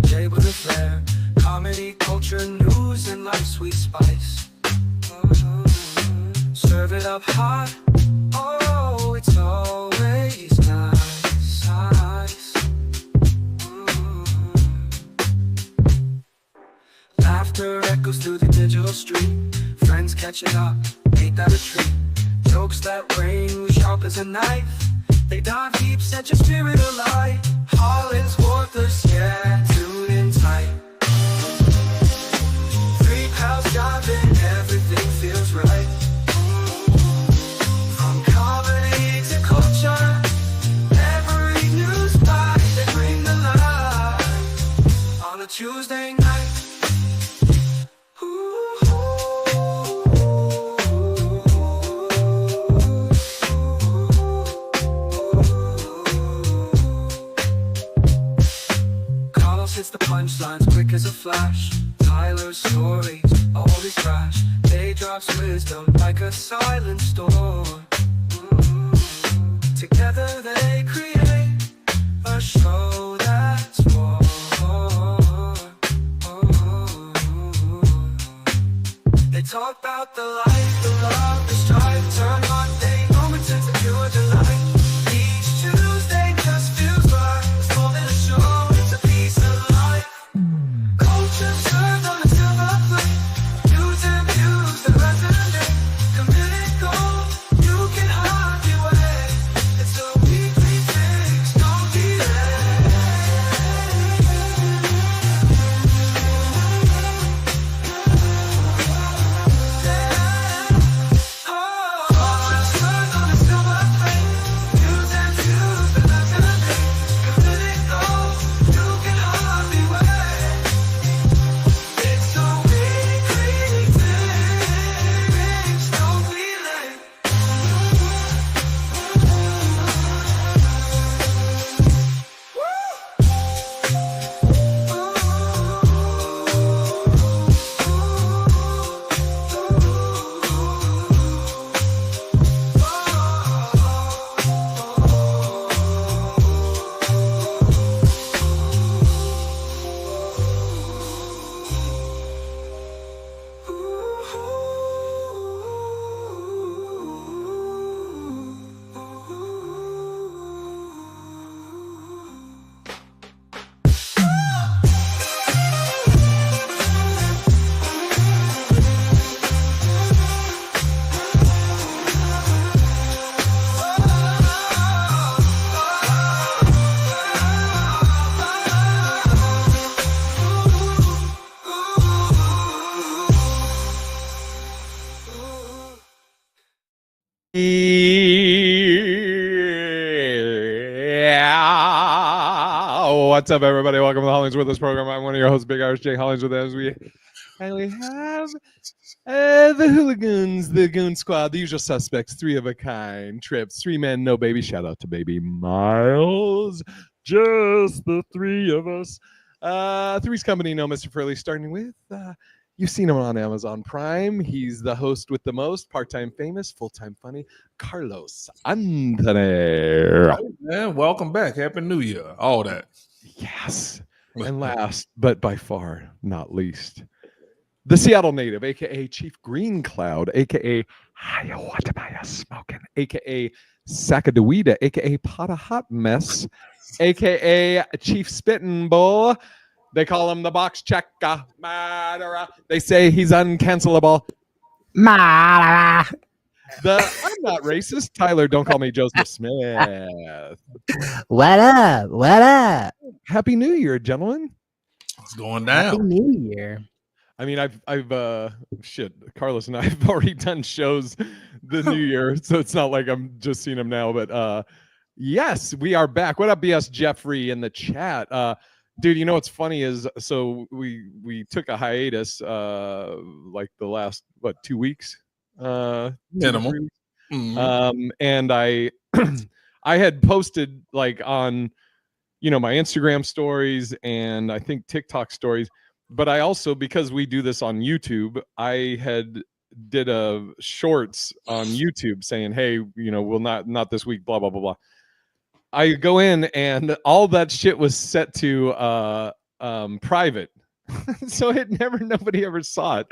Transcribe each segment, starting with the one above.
Jay with a flair. Comedy, culture, news, and life's sweet spice. Serve it up hot. Oh, it's always nice. Laughter echoes through the digital street. Friends catching up, ain't that a treat? Jokes that ring sharp as a knife. They dive deep, set your spirit alight. HollingsWorthless, yeah, tune in tight. Three pals jiving, everything feels right. From comedy to culture, every news bite they bring the light. On a Tuesday night. Hits the punchlines quick as a flash. Tyler's stories always crash. They drops wisdom like a silent storm. Together they create a show that's more. They talk about the life, the love, the strife. Turn Monday moments into pure delight. Each Tuesday just feels right. It's more than a show, it's a piece of life. Culture served on a silver plate. News and views that resonate. Community gold, you can hide your way. It's a weekly fix, don't be What's up, everybody? Welcome to the HollingsWorthless Program. I'm one of your hosts, Big Irish Jay Hollings, with us. We have the hooligans, the goon squad, the usual suspects, three of a kind, trips, three men, no baby. Shout out to baby Miles. Just the three of us. Three's Company, no Mr. Furley, starting with, you've seen him on Amazon Prime. He's the host with the most, part-time famous, full-time funny, Carlos Anthony. Hey, man, welcome back. Happy New Year. All that. Yes. And last, but by far not least, the Seattle native, a.k.a. Chief Green Cloud, a.k.a. Hiawatha Smoking, a.k.a. Sacagawea, a.k.a. Pot of Hot Mess, a.k.a. Chief Spittin' Bull. They call him the box checker. They say he's uncancelable. I'm not racist. Tyler, don't call me Joseph Smith. What up? What up? Happy New Year, gentlemen. It's going down. Happy New Year. I mean, Carlos and I have already done shows the New Year, so it's not like I'm just seeing them now. But yes, we are back. What up, BS Jeffrey in the chat? Dude, you know what's funny is, so we took a hiatus like the last 2 weeks. Minimum. And I I had posted like on my Instagram stories and I think TikTok stories, but I also, because we do this on YouTube, I had did a shorts on YouTube saying, hey, we'll not this week, blah blah blah blah. I go in and all that shit was set to private. So nobody ever saw it.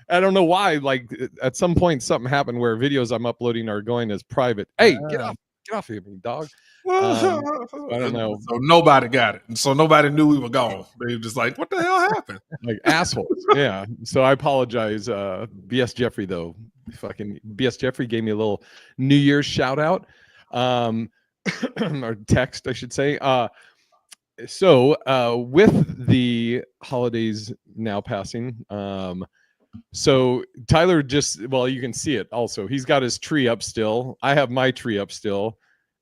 I don't know why. Like at some point something happened where videos I'm uploading are going as private. Hey, get off of me, dog. I don't know. So nobody got it. And so nobody knew we were gone. They were just like, what the hell happened? Like assholes. Yeah. So I apologize. BS Jeffrey though. Fucking BS Jeffrey gave me a little New Year's shout out. Or text, I should say. So with the holidays now passing, so Tyler you can see it also. He's got his tree up still. I have my tree up still.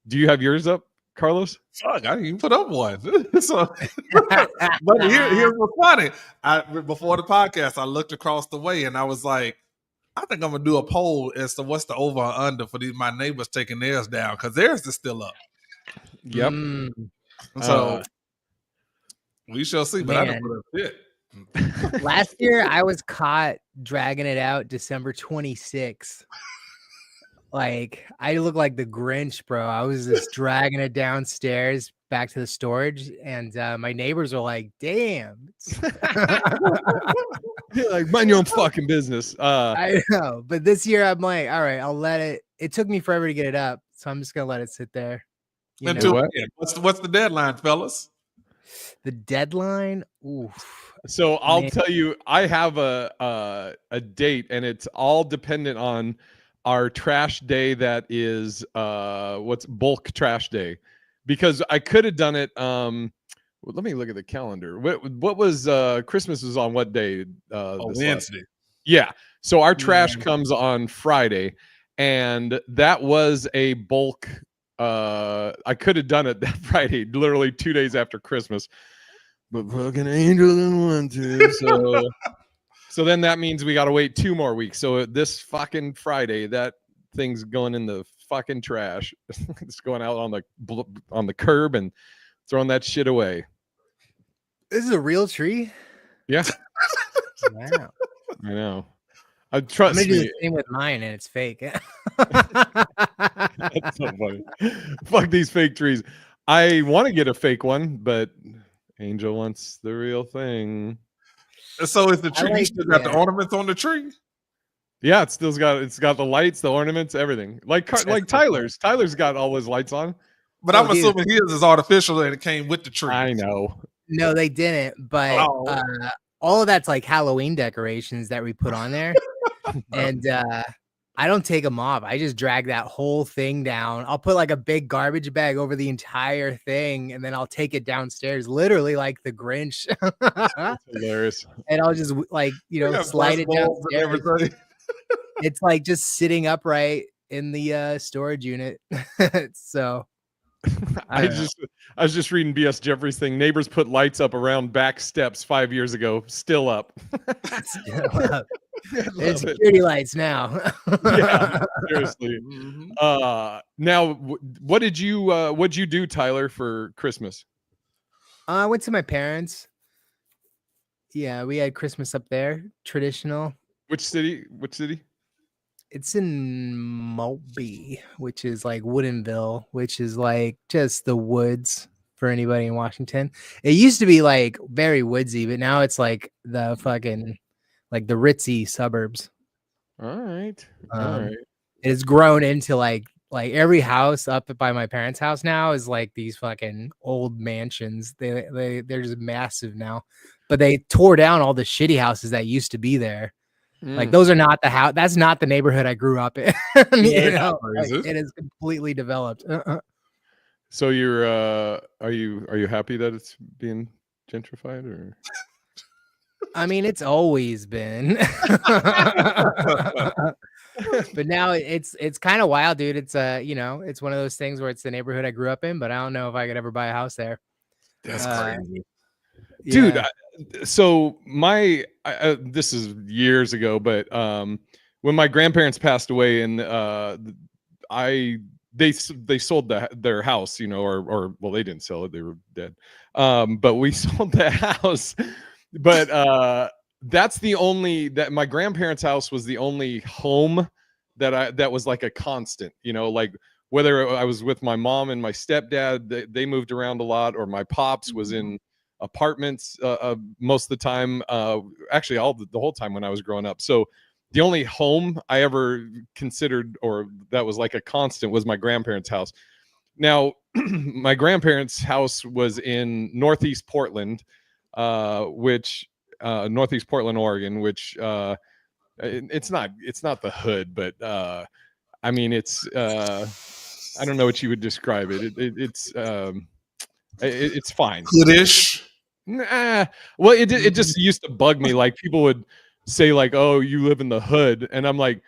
Do you have yours up, Carlos? Fuck, I didn't even put up one. So, but here's what's funny. Before the podcast, I looked across the way and I was like, I think I'm gonna do a poll as to what's the over or under for my neighbors taking theirs down because theirs is still up. Yep. So we shall see. But I didn't put up shit. Last year, I was caught dragging it out December 26th. Like, I look like the Grinch, bro. I was just dragging it downstairs back to the storage, and my neighbors were like, damn. Like, mind your own fucking business. I know. But this year, I'm like, all right, I'll let it. It took me forever to get it up, so I'm just going to let it sit there. Until when? What's the deadline, fellas? The deadline? Oof. So I'll tell you, I have a date, and it's all dependent on our trash day. That is what's bulk trash day, because I could have done it. Let me look at the calendar. What was Christmas was on what day? Wednesday. Yeah. So our trash comes on Friday, and that was a bulk. I could have done it that Friday, literally 2 days after Christmas. But fucking Angel didn't want to, so then that means we got to wait 2 more weeks. So this fucking Friday, that thing's going in the fucking trash. It's going out on the curb and throwing that shit away. This is a real tree? Yeah. Wow. I know. I'm Trust gonna do me. the same with mine, and it's fake. That's so funny. Fuck these fake trees. I want to get a fake one, but Angel wants the real thing. So is the tree? You still got the ornaments on the tree? Yeah, it's got the lights, the ornaments, everything. Like Tyler's. Tyler's got all his lights on. But I'm assuming his is artificial and it came with the tree. I know. No, they didn't. But all of that's like Halloween decorations that we put on there. And I don't take them off. I just drag that whole thing down. I'll put like a big garbage bag over the entire thing, and then I'll take it downstairs, literally like the Grinch. That's hilarious. And I'll just slide it downstairs. It's like just sitting upright in the storage unit. So I was just reading BS Jeffrey's thing. Neighbors put lights up around back steps 5 years ago. Still up. Still up. It's security lights now. Yeah, seriously. Now, what did you do, Tyler, for Christmas? I went to my parents. Yeah, we had Christmas up there. Traditional. Which city? It's in Moby, which is like Woodinville, which is like just the woods for anybody in Washington. It used to be like very woodsy, but now it's like the fucking like the ritzy suburbs. All right. It's grown into like every house up by my parents' house now is like these fucking old mansions. They're just massive now, but they tore down all the shitty houses that used to be there. Like those are not the house. That's not the neighborhood I grew up in. It is completely developed. So you're are you happy that it's being gentrified, or? I mean, it's always been, but now it's kind of wild, dude. It's it's one of those things where it's the neighborhood I grew up in, but I don't know if I could ever buy a house there. That's crazy, dude. So this is years ago, but when my grandparents passed away, and they sold their house, or well, they didn't sell it; they were dead. But we sold the house. But that's that my grandparents' house was the only home that was like a constant, like whether I was with my mom and my stepdad, they moved around a lot, or my pops was in apartments most of the time. Actually, the whole time when I was growing up. So the only home I ever considered, or that was like a constant, was my grandparents' house. Now, my grandparents' house was in Northeast Portland, which Northeast Portland, Oregon, which it's not the hood, but I mean it's I don't know what you would describe it. It's fine. Hoodish. Nah. Well, it just used to bug me. Like people would say, like, "Oh, you live in the hood," and I'm like,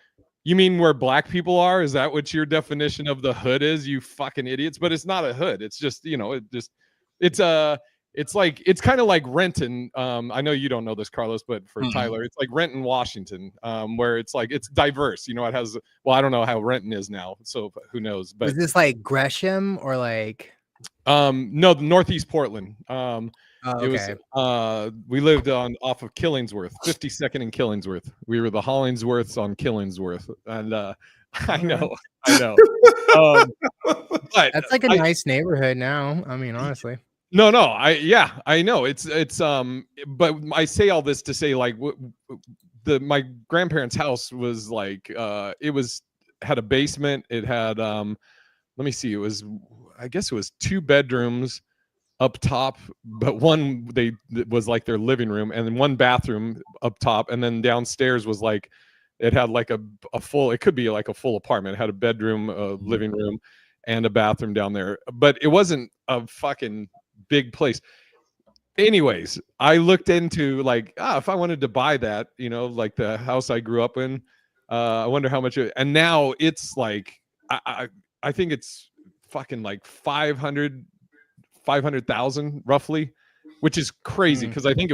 "You mean where black people are? Is that what your definition of the hood is? You fucking idiots!" But it's not a hood. It's just it's kind of like Renton. I know you don't know this, Carlos, but for Tyler, it's like Renton, Washington, where it's like it's diverse. You know, it has. Well, I don't know how Renton is now, so who knows? But Was this like Gresham or like? No, the Northeast Portland. Oh, It was we lived off of Killingsworth, 52nd and Killingsworth. We were the Hollingsworths on Killingsworth, and I know. But That's like a nice neighborhood now. I mean, honestly. No, I know it's but I say all this to say like my grandparents' house was like it had a basement. It had let me see, I guess it was 2 bedrooms up top, but one was like their living room, and then 1 bathroom up top, and then downstairs was like it had like a full, it could be like a full apartment. It had a bedroom, a living room, and a bathroom down there, but it wasn't a fucking big place. Anyways, I looked into like, if I wanted to buy that, you know, like the house I grew up in, I wonder how much and now it's like I think it's fucking like 500,000 roughly, which is crazy because I think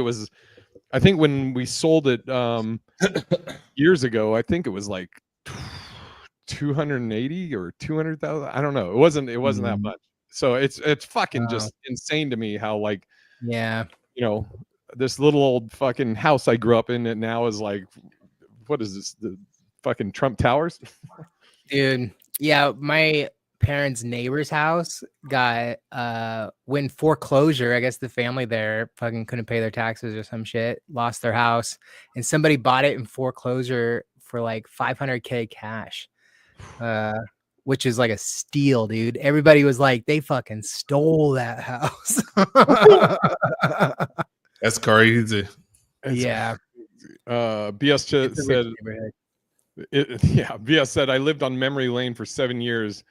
when we sold it years ago, I think it was like 280 or 200,000. I don't know. It wasn't that much. So it's fucking just insane to me how like, yeah, you know, this little old fucking house I grew up in, it now is like, what is this? The fucking Trump Towers? dude. Yeah, my parents' neighbor's house got when foreclosure. I guess the family there fucking couldn't pay their taxes or some shit, lost their house, and somebody bought it in foreclosure for like $500K cash. Which is like a steal, dude. Everybody was like, they fucking stole that house. That's crazy. Yeah. BS said, BS said, I lived on Memory Lane for 7 years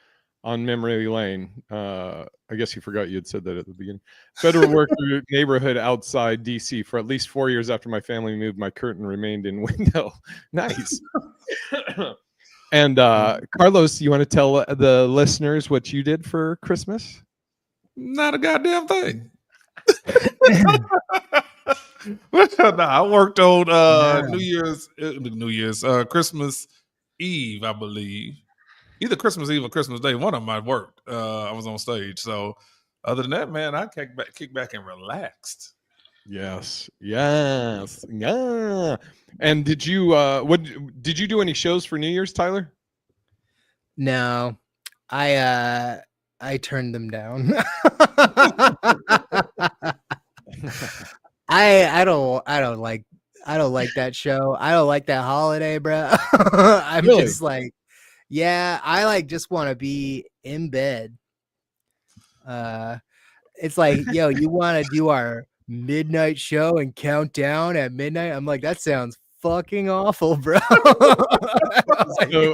on Memory Lane. I guess you forgot you had said that at the beginning. Federal worker neighborhood outside DC. For at least 4 years after my family moved, my curtain remained in window. Nice. And Carlos, you want to tell the listeners what you did for Christmas? Not a goddamn thing. I worked on Christmas Eve, I believe. Either Christmas Eve or Christmas Day. One of them I worked. I was on stage. So other than that, man, I kicked back and relaxed. Yes. Yeah. And did you did you do any shows for New Year's, Tyler? No, I turned them down. I don't like that show. I don't like that holiday, bro. I'm Really? just like, yeah, I like just want to be in bed. It's like, yo, you want to do our midnight show and count down at midnight? I'm like, that sounds fucking awful, bro. So,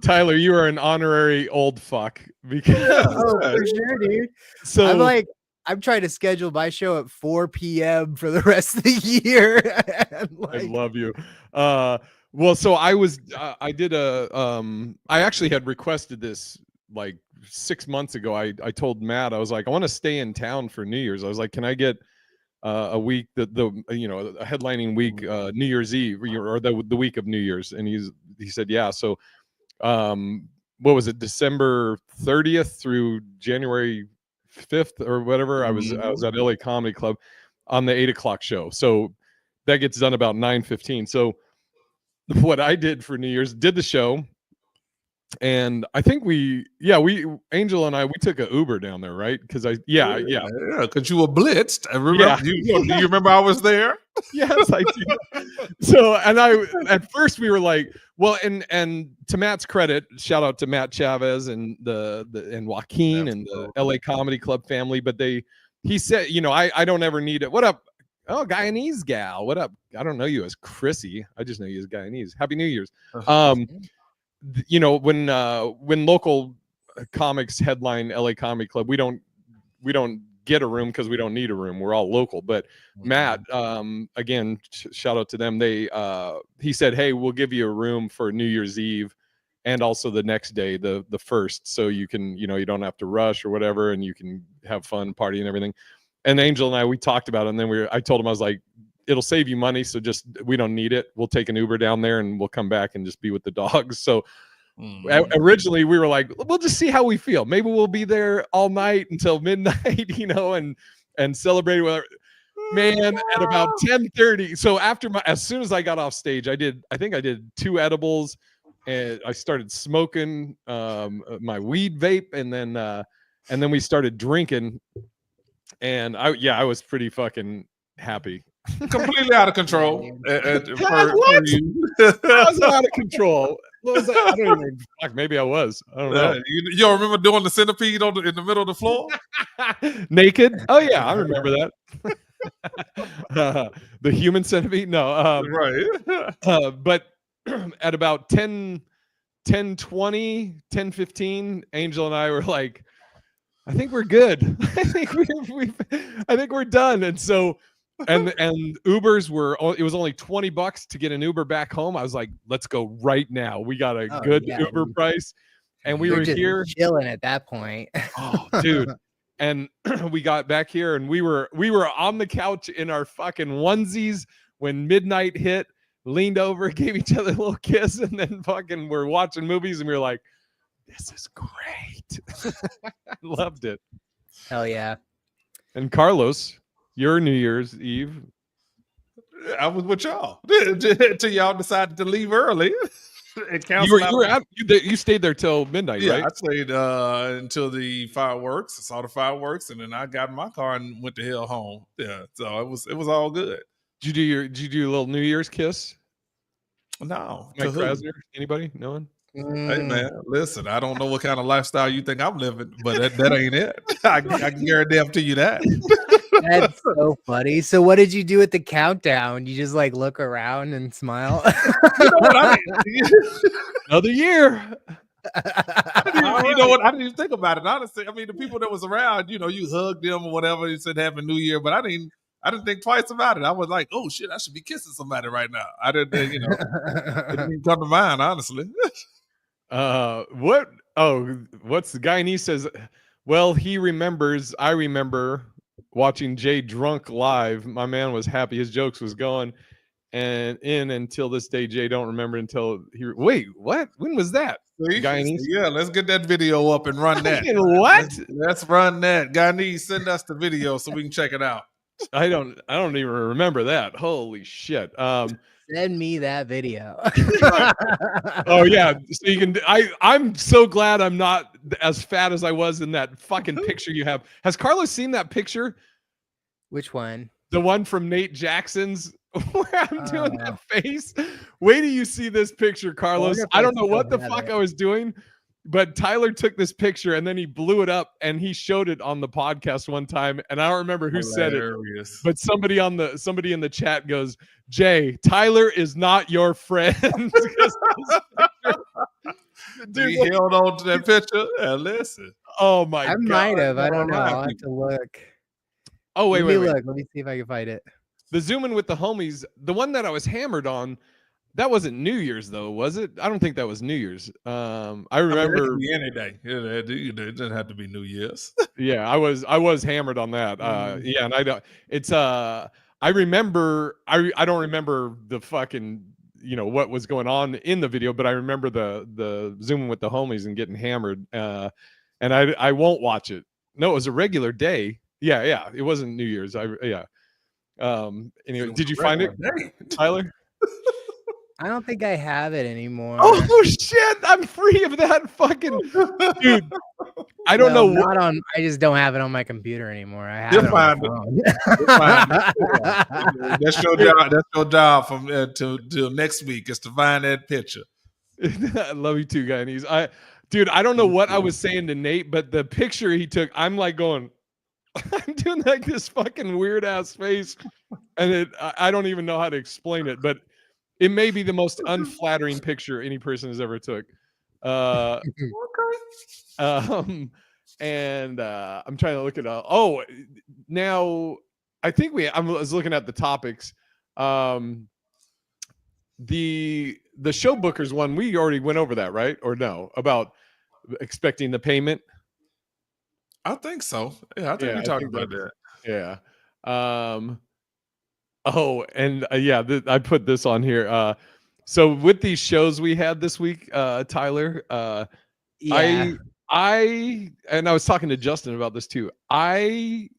Tyler, you are an honorary old fuck because for sure, dude. so I'm trying to schedule my show at 4 p.m. for the rest of the year. I love you. Well, so I actually had requested this like 6 months ago. I told Matt, I was like, I want to stay in town for New Year's. I was like, can I get a week, a headlining week, New Year's Eve or the week of New Year's? And he said, yeah. So what was it, December 30th through January 5th or whatever? I was at LA Comedy Club on the 8 o'clock show. So that gets done about 9:15. So what I did for New Year's, did the show, And I think Angel and I, we took an Uber down there, right? Because Yeah, because you were blitzed. I remember. Yeah. Do you remember I was there? Yes, I do. So, and at first we were like, well, and to Matt's credit, shout out to Matt Chavez and and Joaquin and the LA Comedy Club family. But he said, I don't ever need it. What up? Oh, Guyanese gal. What up? I don't know you as Chrissy. I just know you as Guyanese. Happy New Year's. When local comics headline LA Comedy Club, we don't get a room because we don't need a room. We're all local. But Matt, again, shout out to them. He said, hey, we'll give you a room for New Year's Eve and also the next day, the first, so you can, you don't have to rush or whatever, and you can have fun, party and everything. And Angel and I, we talked about it, and then I told him, I was like, it'll save you money, so we don't need it. We'll take an Uber down there and we'll come back and just be with the dogs. So originally we were like, we'll just see how we feel. Maybe we'll be there all night until midnight, and celebrate with man at about 10:30. So as soon as I got off stage, I think I did 2 edibles, and I started smoking my weed vape, and then we started drinking, and I was pretty fucking happy. Completely out of control. What? I was out of control. What was that? I don't even, fuck, maybe I was. I don't know. You don't remember doing the centipede in the middle of the floor? Naked? Oh yeah, I remember that. The human centipede? No. Right. But at about 10:20, 10:15, Angel and I were like, I think we're good. I think we're done. And so and Ubers it was only $20 to get an Uber back home. I was like, let's go right now. We got a good Uber price, and we were here chilling at that point. Oh, dude. And we got back here, and we were on the couch in our fucking onesies when midnight hit, leaned over, gave each other a little kiss, and then fucking we're watching movies, and we were like, this is great. Loved it. Hell yeah. And Carlos, your New Year's Eve. I was with y'all till y'all decided to leave early. You stayed there till midnight, right? I stayed until the fireworks. I saw the fireworks, and then I got in my car and went to hell home. Yeah, so it was all good. Did you do a little New Year's kiss? No. Mike Krasner? Anybody? No one? Hey man, listen, I don't know what kind of lifestyle you think I'm living, but that ain't it. I can guarantee you that. That's so funny. So what did you do at the countdown? You just like look around and smile? You know what I mean? Another year. You know what? I didn't even think about it, honestly. I mean, the people that was around, you hugged them or whatever. You said Happy New Year, but I didn't think twice about it. I was like, oh shit, I should be kissing somebody right now. I didn't, it didn't even come to mind, honestly. What's the guy? And he says, well, he remembers. I remember watching Jay drunk live. My man was happy. His jokes was going, and until this day, Jay don't remember until wait, what? When was that? Guyanese? Yeah, let's get that video up and run that. What? Let's run that. Guyanese, send us the video so we can check it out. I don't even remember that. Holy shit. Send me that video. Oh yeah, so you can. I'm so glad I'm not as fat as I was in that fucking picture you have. Has Carlos seen that picture? Which one? The one from Nate Jackson's where I'm doing that face. Wait till you see this picture, Carlos. I don't know what the fuck I was doing, but Tyler took this picture and then he blew it up and he showed it on the podcast one time. And I don't remember who said it, but somebody in the chat goes, Jay, Tyler is not your friend. Dude, he held on to that picture and listen. Oh my God. I might have. I don't know. I'll have to look. Oh, wait. Look. Let me see if I can find it. The Zoom in with the homies, the one that I was hammered on, that wasn't New Year's though, was it? I don't think that was New Year's. I remember it could be any day. It doesn't have to be New Year's. Yeah, I was hammered on that. Yeah, and I don't. It's I remember. I don't remember the fucking what was going on in the video, but I remember the Zooming with the homies and getting hammered. And I won't watch it. No, it was a regular day. Yeah, it wasn't New Year's. Anyway, did you find it, Tyler? I don't think I have it anymore. Oh shit! I'm free of that fucking dude. I don't know what. Not on. I just don't have it on my computer anymore. I have You'll it on my phone. That's your job. That's your job from till next week is to find that picture. I love you too, Guyanese. Dude, I don't know what I was saying to Nate, but the picture he took, I'm like going, I'm doing like this fucking weird ass face, and I don't even know how to explain it, but it may be the most unflattering picture any person has ever took. And I'm trying to look it up. Oh, now I think I was looking at the topics. The show bookers one, we already went over that, right? Or no, about expecting the payment. I think so. Yeah, I think we talked about that. Yeah. Oh, and I put this on here. So with these shows we had this week, Tyler, Yeah. I was talking to Justin about this too. I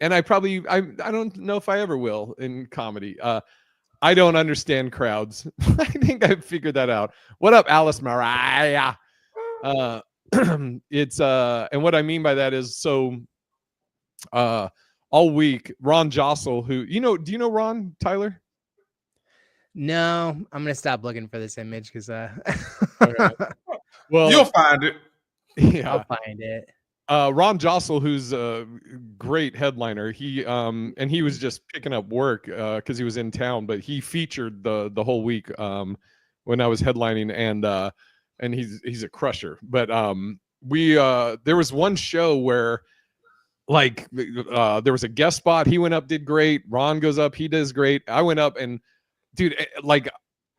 don't know if I ever will in comedy. I don't understand crowds. I think I figured that out. What up, Alice Mariah? It's and what I mean by that is all week Ron Jostle, who do you know Ron, Tyler? No, I'm gonna stop looking for this image because Okay. Well, you'll find it. Yeah, I'll find it. Ron Jostle, who's a great headliner, he was just picking up work because he was in town, but he featured the whole week when I was headlining, and he's a crusher. But there was one show where there was a guest spot. He went up, did great. Ron goes up, he does great. I went up, and dude, like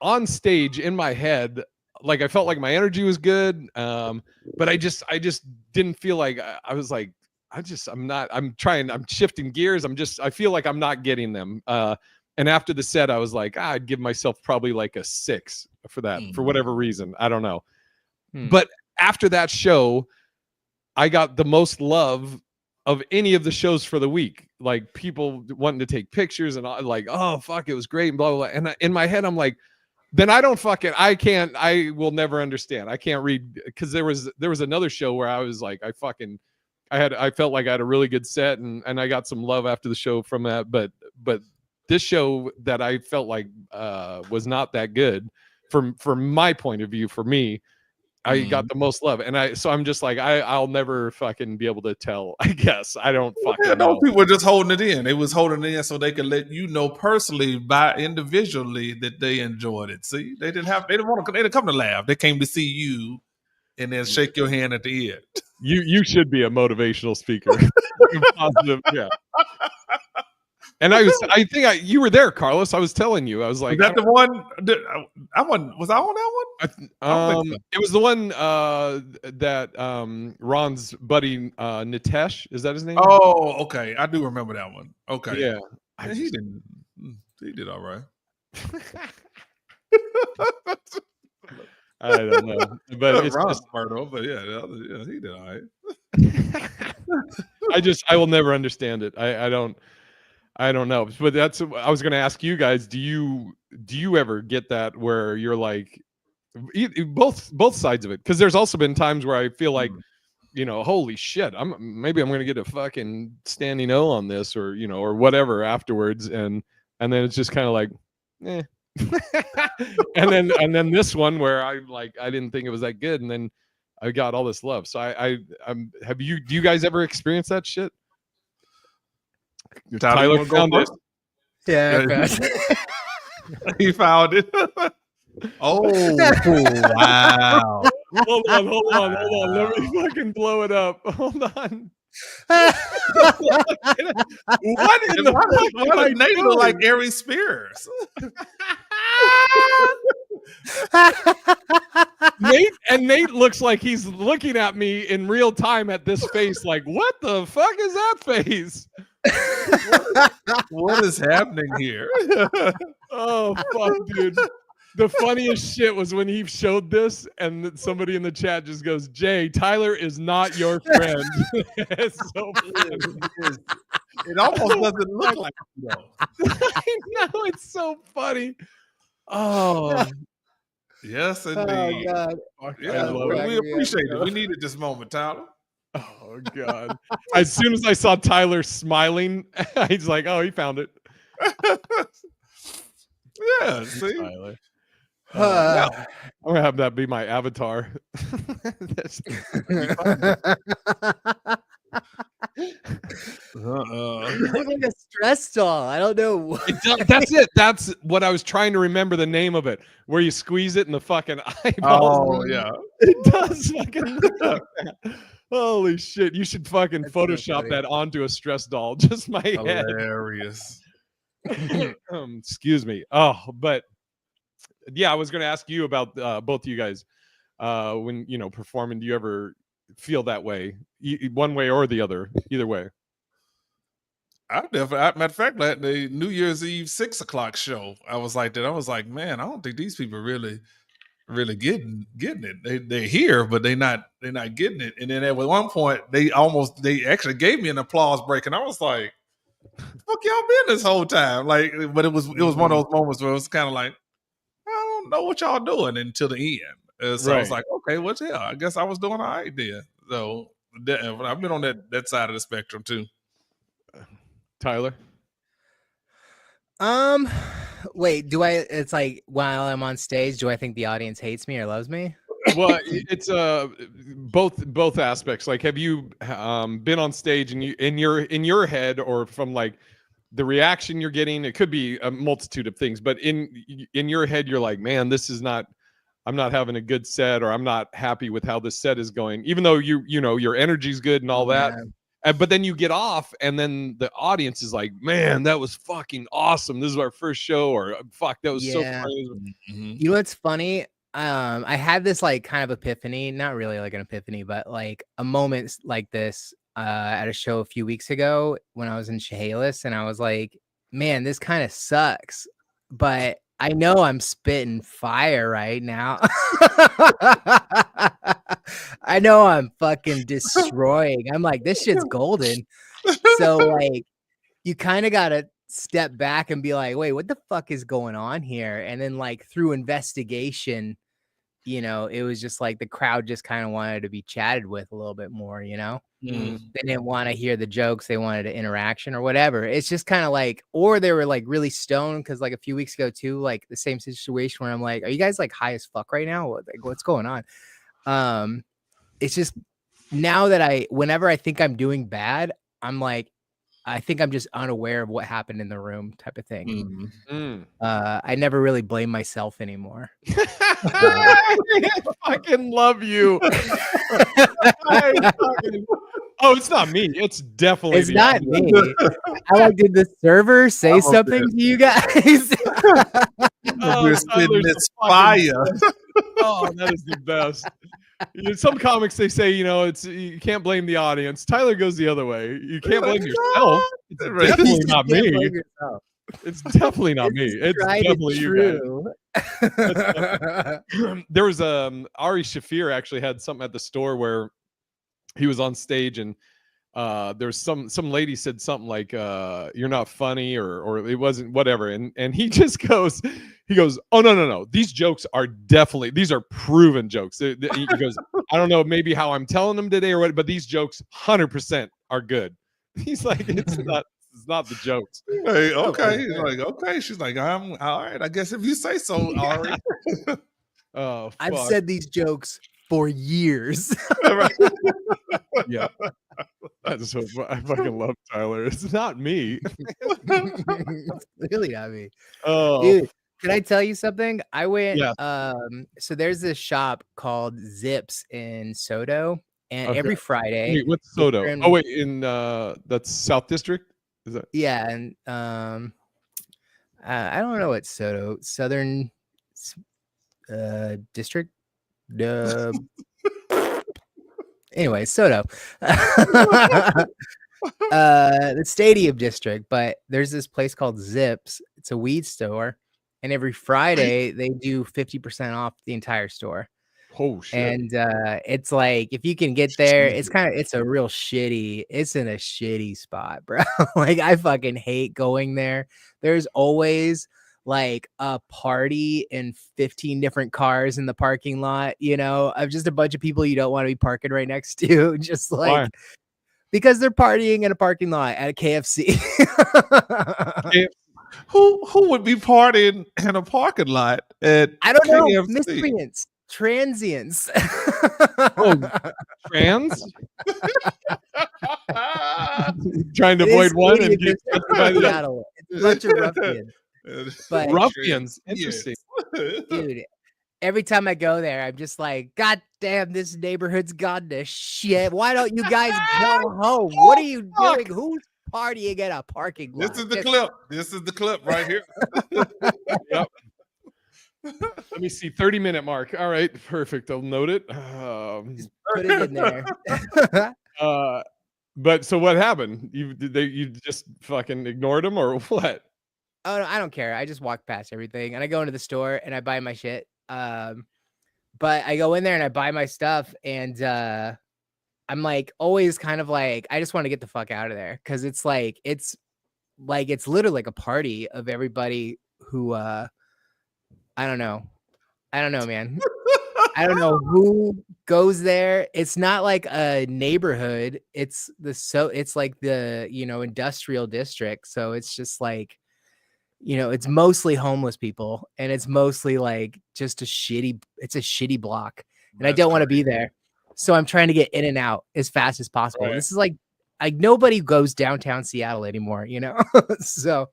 on stage in my head, like I felt like my energy was good, but I just didn't feel like I was like I'm shifting gears. I feel like I'm not getting them. And after the set, I was like, I'd give myself probably like a 6 for that for whatever reason. I don't know. But after that show, I got the most love of any of the shows for the week. Like people wanting to take pictures and like, oh fuck, it was great and blah blah blah. And in my head, I'm like, then I will never understand. I can't read, because there was another show where I was like, I felt like I had a really good set and I got some love after the show from that. But this show that I felt like was not that good from my point of view, for me, I got the most love. And I'm just like, I'll never fucking be able to tell, I guess. I don't fucking know. People were just holding it in. They was holding it in so they could let you know personally, individually, that they enjoyed it. See, they didn't come to laugh. They came to see you and then shake your hand at the end. You should be a motivational speaker. Positive, yeah. And I think you were there, Carlos. I was telling you, I was like, was that the one? Was I on that one? It was the one that Ron's buddy Nitesh, is that his name? Oh, okay. I do remember that one. Okay, yeah. He did all right. I don't know, but it's Ron just Murdo, but yeah, he did all right. I will never understand it. I don't know. But that's, I was going to ask you guys, do you ever get that where you're like, both sides of it? Because there's also been times where I feel like, holy shit, maybe I'm going to get a fucking standing O on this, or or whatever afterwards, and then it's just kind of like, eh. and then this one where I didn't think it was that good, and then I got all this love. So do you guys ever experience that shit? Tyler found it. Yeah. He found it. Oh, wow. Hold on. Let me fucking blow it up. Hold on. What in the fuck? Why does Nate look like Ari Spears? Nate looks like he's looking at me in real time at this face, like, what the fuck is that face? What is happening here? Oh fuck, dude. The funniest shit was when he showed this and somebody in the chat just goes, Jay, Tyler is not your friend. It's so funny. It almost doesn't look like it, though. I know, it's so funny. Oh, Yes, Oh indeed. God. fuck, I Yeah, love it. we appreciate it. We needed this moment, Tyler. Oh god. As soon as I saw Tyler smiling, he's like, "Oh, he found it." Yeah, see? Tyler. Yeah. I'm gonna have that be my avatar. That's- you found it. You look like a stress doll. I don't know. That's it. That's what I was trying to remember the name of it, where you squeeze it in the fucking eyeballs. Oh, yeah. It does fucking look like that. Holy shit. You should fucking That's so Photoshop funny. that onto a stress doll. Just my head. Hilarious. Excuse me. Oh, but yeah, I was going to ask you about both of you guys. When performing, do you ever feel that way, one way or the other? Either way. I definitely, matter of fact, at the New Year's Eve 6:00 show, I was like that. I was like, man, I don't think these people really getting it. They're here, but they're not getting it. And then at one point, they actually gave me an applause break, and I was like, fuck y'all been this whole time? Like, but it was one of those moments where it was kind of like, I don't know what y'all doing until the end. So I was Right. like, okay, what's here? I guess I was doing all right there. So I've been on that side of the spectrum too. Tyler? Wait, it's like while I'm on stage, do I think the audience hates me or loves me? Well, it's both aspects. Like, have you been on stage and you in your head, or from like the reaction you're getting? It could be a multitude of things, but in your head, you're like, man, I'm not having a good set, or I'm not happy with how this set is going, even though your energy's good and all that. But then you get off, and then the audience is like, man, that was fucking awesome. This is our first show, or fuck, that was so funny. Mm-hmm. You know what's funny? I had this like kind of epiphany, not really like an epiphany, but like a moment like this at a show a few weeks ago when I was in Chehalis, and I was like, man, this kind of sucks, but I know I'm spitting fire right now. I know I'm fucking destroying. I'm like, this shit's golden. So like, you kind of got to step back and be like, wait, what the fuck is going on here? And then like through investigation, it was just like the crowd just kind of wanted to be chatted with a little bit more, Mm-hmm. They didn't want to hear the jokes. They wanted an interaction or whatever. It's just kind of like, or they were like really stoned. Cause like a few weeks ago too, like the same situation where I'm like, are you guys like high as fuck right now? What's going on? It's just now that whenever I think I'm doing bad, I'm like, I think I'm just unaware of what happened in the room type of thing. Mm-hmm. I never really blame myself anymore. I fucking love you. Oh, it's not me. It's definitely It's not me. Did the server say something to you guys? Oh, Tyler's It's so fire. Oh, that is the best. Some comics, they say, it's you can't blame the audience. Tyler goes the other way. You can't blame yourself. It's definitely not me. It's definitely not me. It's definitely you guys. There was Ari Shafir actually had something at the store where he was on stage, and there's some lady said something like you're not funny, or it wasn't, whatever, and he just goes, oh no, these jokes are these are proven jokes. He goes, I don't know maybe how I'm telling them today or what, but these jokes 100% are good. He's like, it's not the jokes. Hey, okay. He's like, okay. She's like, I'm all right. I guess if you say so, Ari. Oh, I've fuck. said these jokes for years. Yeah. That's so I fucking love Tyler. It's not me. It's really not me. Oh, Dude, can I tell you something? I went Yeah. So there's this shop called Zips in Soto, and Okay. every Friday. Wait, what's Soto? Oh wait, in that's South District? Is that? Yeah, and I don't know what Soto, Southern District. Anyway, Soto. The Stadium District, but there's this place called Zips. It's a weed store, and every Friday they do 50% off the entire store. Oh shit. And it's like, if you can get there, it's in a shitty spot, bro. Like, I fucking hate going there. There's always like a party and 15 different cars in the parking lot, of just a bunch of people you don't want to be parking right next to, just like Why? because they're partying in a parking lot at a KFC. Who would be partying in a parking lot at I don't know, KFC? miscreants, transients. Oh, trans? Trying to It avoid is one shady and get business tested by in the Seattle. It's a bunch of ruffians. But ruffians. Interesting. dude, every time I go there, I'm just like, God damn, this neighborhood's gone to shit. Why don't you guys go home? What are you doing? Who's partying at a parking lot? This is the clip. This is the clip right here. Yep. Let me see. 30-minute mark. All right, perfect. I'll note it. Put it in there. But so what happened? You just fucking ignored them or what? Oh no, I don't care. I just walk past everything and I go into the store and I buy my shit. But I go in there and I buy my stuff and I'm like always kind of like I just want to get the fuck out of there because it's literally like a party of everybody who I don't know, man. I don't know who goes there. It's not like a neighborhood. It's like the industrial district. So it's just like it's mostly homeless people and it's mostly like just it's a shitty block and I don't want to be there. So I'm trying to get in and out as fast as possible. Right. This is like nobody goes downtown Seattle anymore, So,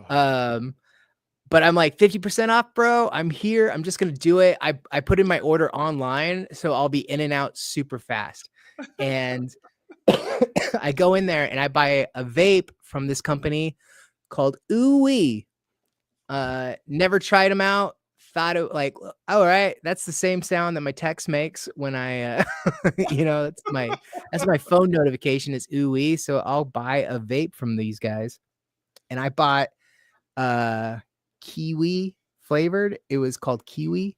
but I'm like 50% off, bro. I'm here. I'm just going to do it. I put in my order online, so I'll be in and out super fast. And I go in there and I buy a vape from this company called Ooh-Wee. Never tried them out. Thought it like, all right, that's the same sound that my text makes when I, that's my phone notification is Ooh-Wee. So I'll buy a vape from these guys. And I bought kiwi flavored. It was called Kiwi.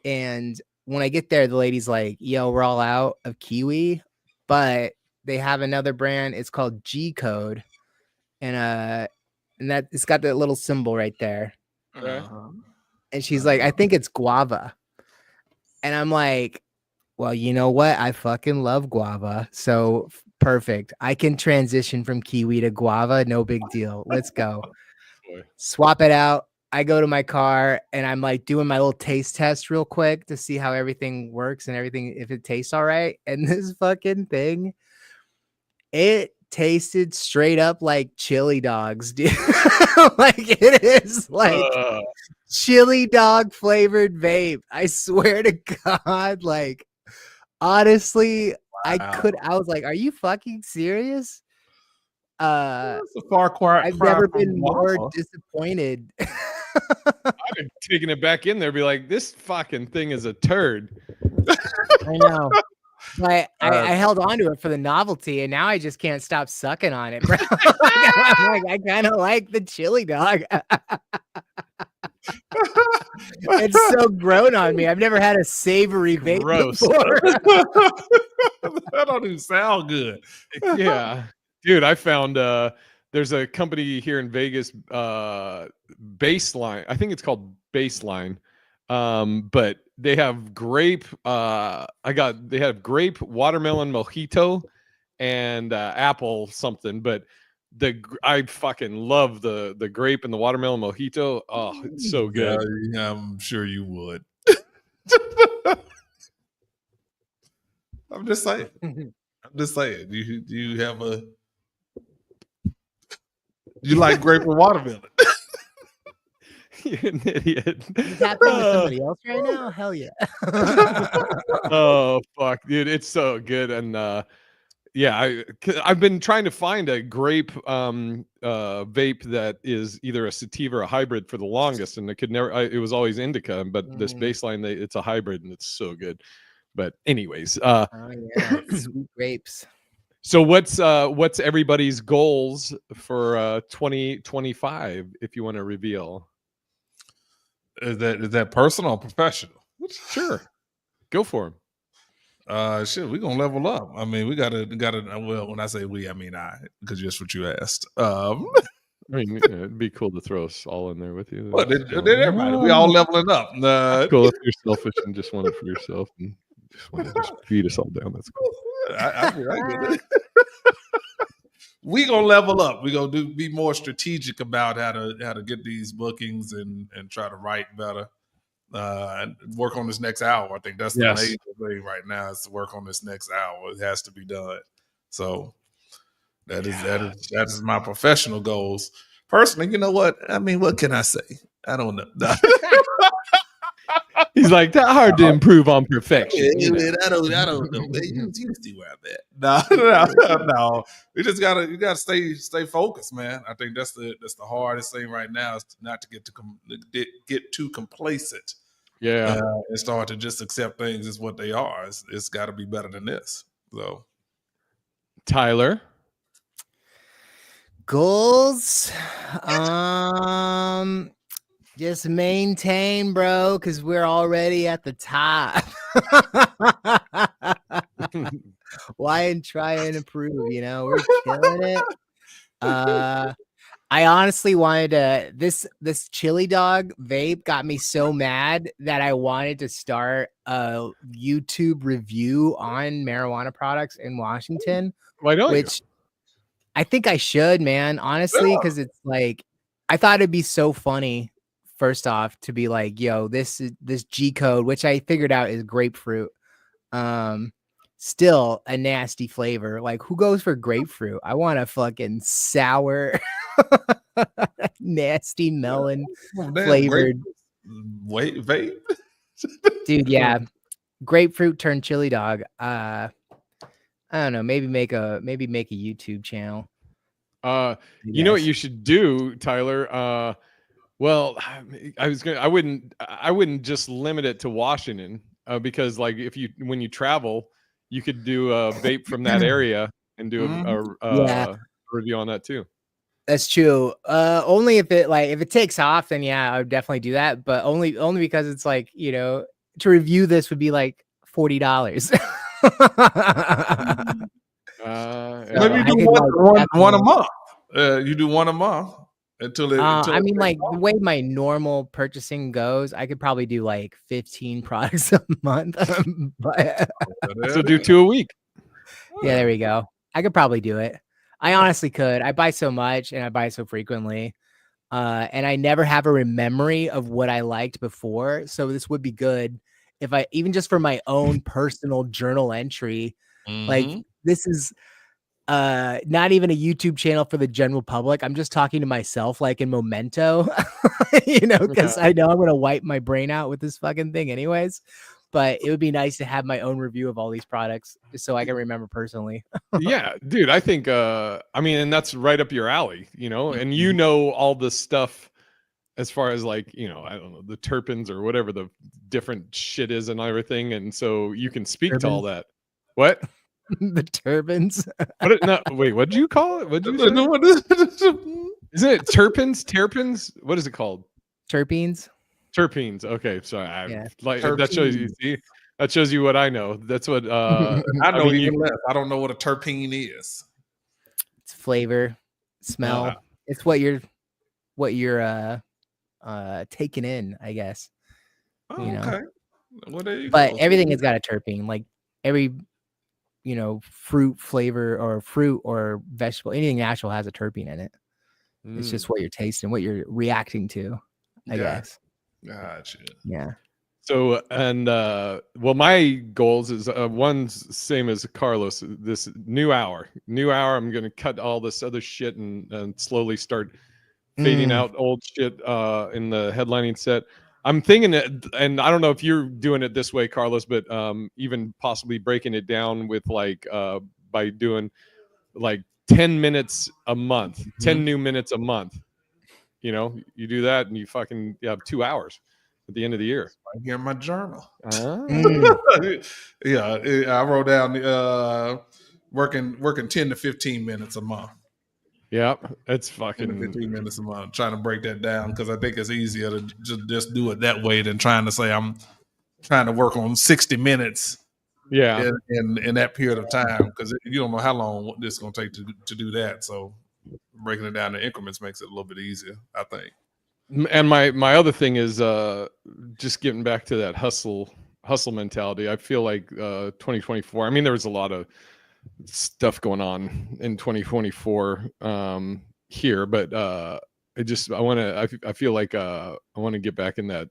And when I get there, the lady's like, yo, we're all out of kiwi, but they have another brand. It's called G Code. And that it's got that little symbol right there. And she's like, I think it's guava. And I'm like, well, you know what? I fucking love guava. So perfect. I can transition from kiwi to guava. No big deal. Let's go. Swap it out. I go to my car and I'm like doing my little taste test real quick to see how everything works and everything, if it tastes all right. And this fucking thing, it tasted straight up like chili dogs, dude. Like it is like chili dog flavored vape. I swear to God, like honestly, I was like, are you fucking serious? It's a far cry. I've never been more disappointed. I've been taking it back in there, be like, this fucking thing is a turd. I know. But I held on to it for the novelty, and now I just can't stop sucking on it, bro. I kind of like the chili dog. It's so grown on me. I've never had a savory vape before. That don't even sound good. Yeah. Dude, I found there's a company here in Vegas, Baseline. I think it's called Baseline. But they have grape. They have grape, watermelon mojito, and apple something. But I fucking love the grape and the watermelon mojito. Oh, it's so good. Yeah, I'm sure you would. I'm just saying. Do you have a? You like grape and watermelon? You're an idiot. You tapping with somebody else right now? Hell yeah. Oh fuck, dude, it's so good. And yeah, I've been trying to find a grape vape that is either a sativa or a hybrid for the longest, and it was always indica, but this Baseline, it's a hybrid and it's so good. But anyways, oh yeah, sweet grapes. So what's everybody's goals for 2025, if you want to reveal? Is that personal or professional? Sure, go for them. Shit, we're gonna level up. I mean, we gotta. Well, when I say we, I mean I, because just what you asked. I mean, it'd be cool to throw us all in there with you. Well, Just then go, everybody, we all leveling up. cool if you're selfish and just want it for yourself and just want to just beat us all down. That's cool. I get it. We gonna level up. We gonna be more strategic about how to get these bookings and try to write better. And work on this next hour. I think that's the major thing right now is to work on this next hour. It has to be done. So that is my professional goals. Personally, you know what? I mean, what can I say? I don't know. He's like, that hard to improve on perfection. I don't know. Man. You see where I'm at. No. You gotta stay focused, man. I think that's the hardest thing right now is not to get too complacent. Yeah, and start to just accept things as what they are. It's got to be better than this. So, Tyler, goals, just maintain, bro, because we're already at the top. Why try and improve? We're killing it. I honestly wanted to this chili dog vape got me so mad that I wanted to start a YouTube review on marijuana products in Washington. why don't which I think I should, man, honestly, because it's like I thought it'd be so funny, first off, to be like, yo, this G code, which I figured out is grapefruit. Still a nasty flavor. Like, who goes for grapefruit? I want a fucking sour, nasty melon flavored. Wait, vape, Dude. Yeah, grapefruit turned chili dog. I don't know. Maybe make a YouTube channel. you know what you should do, Tyler? Well, I wouldn't just limit it to Washington because like when you travel, you could do a vape from that area and do a review on that too. That's true. Only if it takes off, then yeah, I would definitely do that. But only because it's like, to review this would be like $40. Maybe you do one a month. You do one a month until it. I mean, like the way my normal purchasing goes, I could probably do like 15 products a month. But so do 2 a week. Yeah, there we go. I could probably do it. I honestly could. I buy so much and I buy so frequently. And I never have a memory of what I liked before. So this would be good if I, even just for my own personal journal entry, like this is not even a YouTube channel for the general public. I'm just talking to myself like in Memento, because I know I'm going to wipe my brain out with this fucking thing anyways. But it would be nice to have my own review of all these products just so I can remember personally. Yeah, dude, I think, and that's right up your alley, and all the stuff as far as like, I don't know, the terpenes or whatever the different shit is and everything. And so you can speak to all that. What? The turbans. Wait, what did you call it? What did you say? Isn't it terpenes? Terpenes? What is it called? Terpenes. Terpenes. Okay, sorry. Terpenes. That shows you. See, that shows you what I know. That's what I know. Even less. I don't know what a terpene is. It's flavor, smell. It's what you're taking in, I guess. Okay. Well, there you but go. Everything has got a terpene. Like every fruit flavor or fruit or vegetable, anything natural has a terpene in it. It's just what you're tasting, what you're reacting to, I guess. Gotcha. Yeah. So, and my goals is one's same as Carlos. This new hour, I'm going to cut all this other shit and slowly start fading out old shit in the headlining set. I'm thinking it, and I don't know if you're doing it this way, Carlos, but even possibly breaking it down with like by doing like 10 minutes a month, 10 new minutes a month. You do that and you fucking have 2 hours at the end of the year. Right here in my journal. Yeah, I wrote down working 10 to 15 minutes a month. Yeah, it's 10 fucking to 15 minutes a month. Trying to break that down because I think it's easier to just do it that way than trying to say I'm trying to work on 60 minutes. Yeah, in that period of time, because you don't know how long this is going to take to do that. So breaking it down in increments makes it a little bit easier, I think. And my other thing is just getting back to that hustle mentality. I feel like 2024. I mean, there was a lot of stuff going on in 2024 here, but I feel like I want to get back in that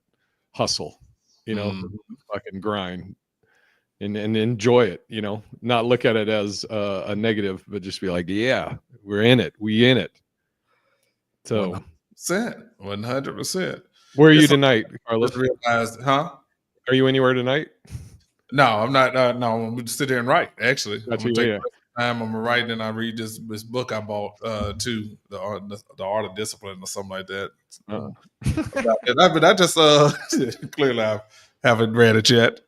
hustle, fucking grind and enjoy it, not look at it as a negative, but just be like, yeah, we're in it. We in it. So 100%. where are you tonight, Carlos? Just realized, huh? Are you anywhere tonight? No, I'm not. No, I'm going to sit there and write, actually. I'm Gotcha, going to take yeah. time. I'm going to write and I read this book I bought, too, the Art of Discipline or something like that. But I just, clearly I haven't read it yet.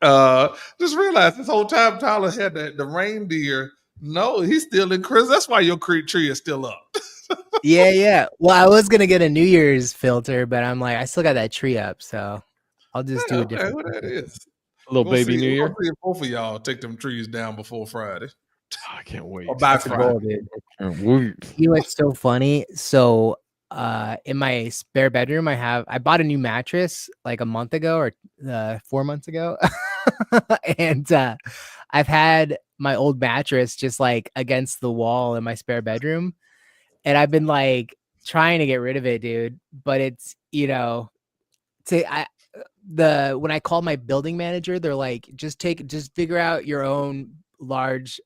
Just realized this whole time Tyler had the reindeer. No, he's still in Chris. That's why your tree is still up. Yeah. Well, I was gonna get a New Year's filter, but I'm like, I still got that tree up, so I'll just do a different. What that is. Little baby New Year. See if both of y'all take them trees down before Friday. I can't wait. Or by That's a Friday. goal, dude. You know what's so funny? So in my spare bedroom, I bought a new mattress like a month ago or 4 months ago. And I've had my old mattress just like against the wall in my spare bedroom. And I've been like trying to get rid of it, dude. But it's, when I called my building manager, they're like, just figure out your own large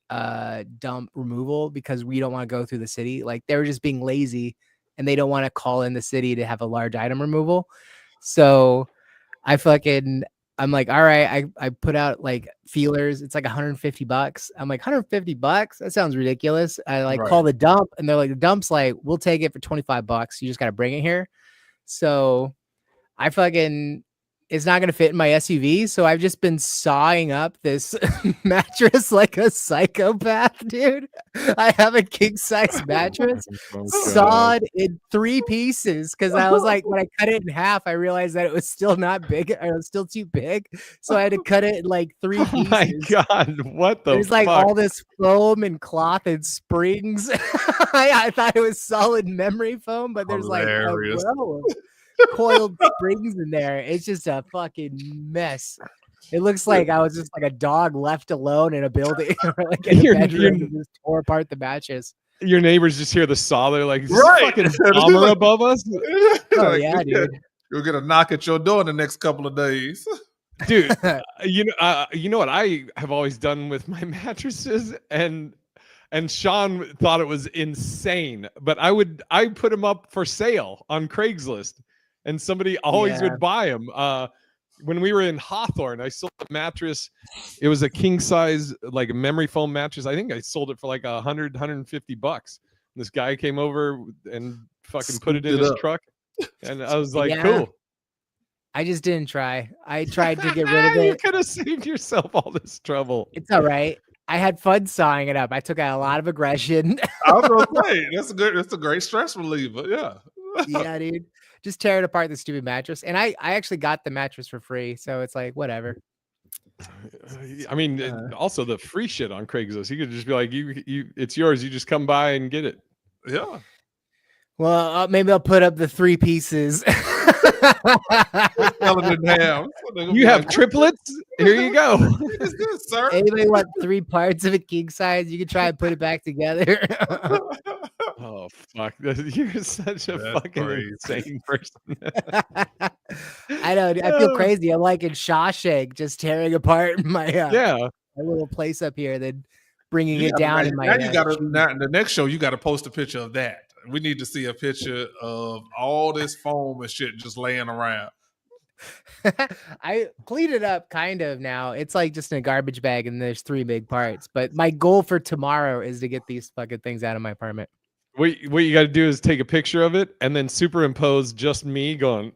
dump removal because we don't want to go through the city. Like they were just being lazy and they don't want to call in the city to have a large item removal. So I'm like, all right, I put out like feelers. It's like $150. I'm like, $150? That sounds ridiculous. I call the dump and they're like, the dump's like, we'll take it for $25. You just got to bring it here. So it's not going to fit in my SUV. So I've just been sawing up this mattress like a psychopath, dude. I have a king size mattress sawed in 3 pieces. Cause I was like, when I cut it in half, I realized that it was still not big. Or it was still too big. So I had to cut it in like 3 pieces. Oh my God. What the There's like all this foam and cloth and springs. I thought it was solid memory foam, but there's Hilarious. like a row of coiled springs in there. It's just a fucking mess. It looks like I was just like a dog left alone in a building or like in a bedroom and just tore apart the mattress. Your neighbors just hear the saw. They're like, is this Right. fucking bomber above us? Oh yeah, dude. You'll get a knock at your door in the next couple of days. Dude, you know what I have always done with my mattresses, and Sean thought it was insane, but I put them up for sale on Craigslist, and somebody always would buy them. When we were in Hawthorne, I sold a mattress. It was a king size, like a memory foam mattress. I think I sold it for like $150. This guy came over and fucking put it in his truck, and I was like, cool. I just didn't try. I tried to get rid of it. You could have saved yourself all this trouble. It's all right. I had fun sawing it up. I took out a lot of aggression. I was gonna say that's a great stress reliever. Yeah. Yeah, dude. Just tear it apart, the stupid mattress. And I actually got the mattress for free, so it's like whatever. I mean, also the free shit on Craigslist. You could just be like, it's yours. You just come by and get it. Yeah. Well, maybe I'll put up the 3 pieces. You have triplets? Here you go. What is this, sir? Anybody want 3 parts of a king size? You can try and put it back together. Oh fuck! You're such a fucking insane person. I know. I feel crazy. I'm like in Shawshank, just tearing apart my my little place up here, then bringing it down in my. Now you got to. The next show, you got to post a picture of that. We need to see a picture of all this foam and shit just laying around. I cleaned it up kind of now. It's like just in a garbage bag and there's 3 big parts. But my goal for tomorrow is to get these fucking things out of my apartment. What you got to do is take a picture of it and then superimpose just me going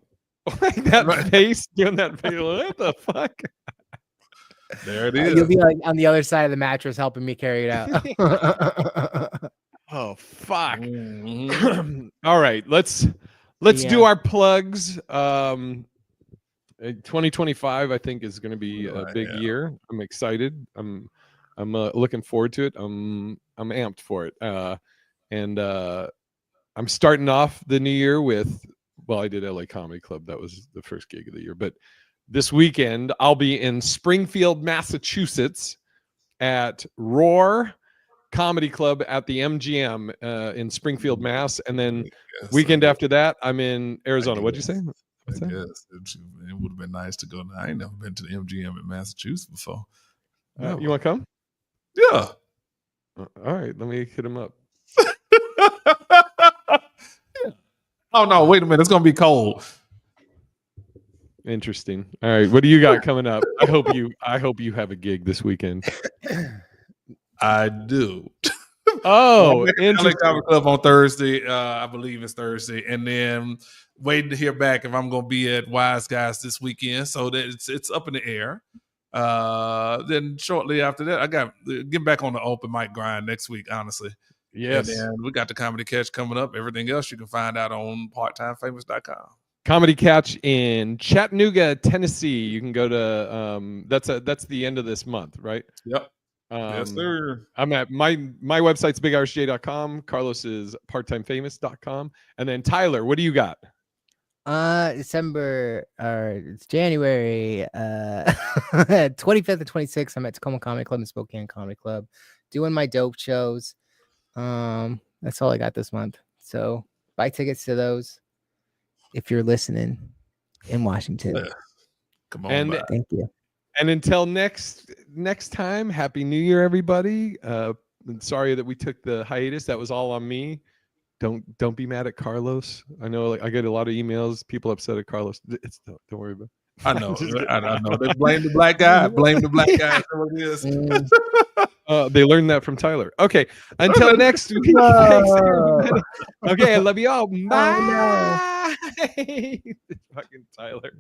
like that face, doing that face. What the fuck? There it is. You'll be like on the other side of the mattress helping me carry it out. Oh fuck. All right, let's do our plugs. 2025 I think is going to be a big year. I'm excited. I'm looking forward to it. I'm amped for it. And I'm starting off the new year with, well, I did LA Comedy Club. That was the first gig of the year. But this weekend, I'll be in Springfield, Massachusetts at Roar Comedy Club at the MGM in Springfield, Mass. And then weekend after that, I'm in Arizona. What'd you say? I guess it would have been nice to go. I ain't never been to the MGM in Massachusetts before. You want to come? Yeah. All right, let me hit him up. Oh no! Wait a minute. It's gonna be cold. Interesting. All right, what do you got coming up? I hope you have a gig this weekend. I do. Oh, LA Comedy Club on Thursday. I believe it's Thursday, and then waiting to hear back if I'm going to be at Wise Guys this weekend. So that it's up in the air. Then shortly after that, I got getting back on the open mic grind next week. Honestly, yes. And then we got the Comedy Catch coming up. Everything else you can find out on parttimefamous.com. Comedy Catch in Chattanooga, Tennessee. You can go to that's the end of this month, right? Yep. Yes, sir. I'm at my website's bigirishdj.com. Carlos is parttimefamous.com. And then Tyler, what do you got? It's January 25th and 26th. I'm at Tacoma Comedy Club and Spokane Comedy Club doing my dope shows. That's all I got this month. So buy tickets to those if you're listening in Washington. Yeah. Come on, thank you. And until next time, Happy New Year, everybody. Sorry that we took the hiatus. That was all on me. Don't be mad at Carlos. I know, like, I get a lot of emails. People upset at Carlos. Don't worry about it. I know. I know. They blame the black guy. Blame the black guy. That's what it is. They learned that from Tyler. Okay. Until next week. Thanks, everybody. Okay. I love you all. Bye. Oh, no. Fucking Tyler.